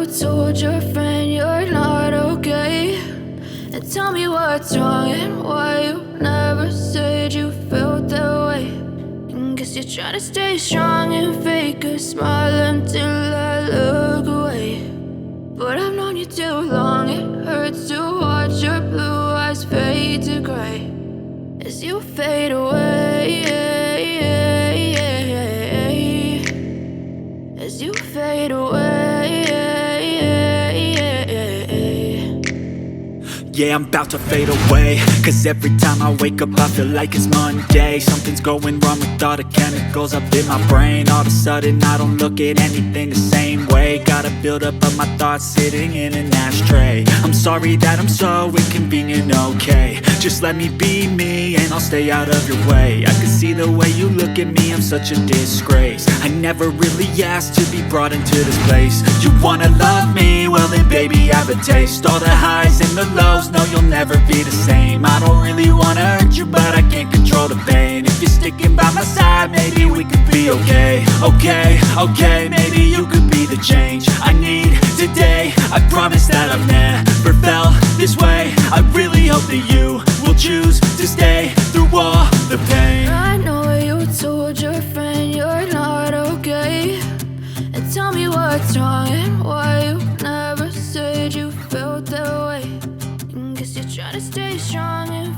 told your friend you're not okay, and tell me what's wrong and why you never said you felt that way. And guess you're trying to stay strong and fake a smile until I look away. But I've known you too long, it hurts to watch your blue eyes fade to gray as you fade away, as you fade away. Yeah, I'm about to fade away, cause every time I wake up I feel like it's Monday. Something's going wrong with all the chemicals up in my brain. All of a sudden I don't look at anything the same way. Got a build up of my thoughts sitting in an ashtray. I'm sorry that I'm so inconvenient, okay. Just let me be me and I'll stay out of your way. I can see the way you look at me, I'm such a disgrace. I never really asked to be brought into this place. You wanna love me? Well then baby have a taste. All the highs and the lows, no, you'll never be the same. I don't really wanna hurt you, but I can't control the pain. If you're sticking by my side, maybe we could be okay. Okay, maybe you could be the change I need today. I promise that I've never felt this way. I really hope that you will choose to stay through all the pain. I know you told your friend you're not okay, and tell me what's wrong and why you never said you felt that way. Guess you're trying to stay strong and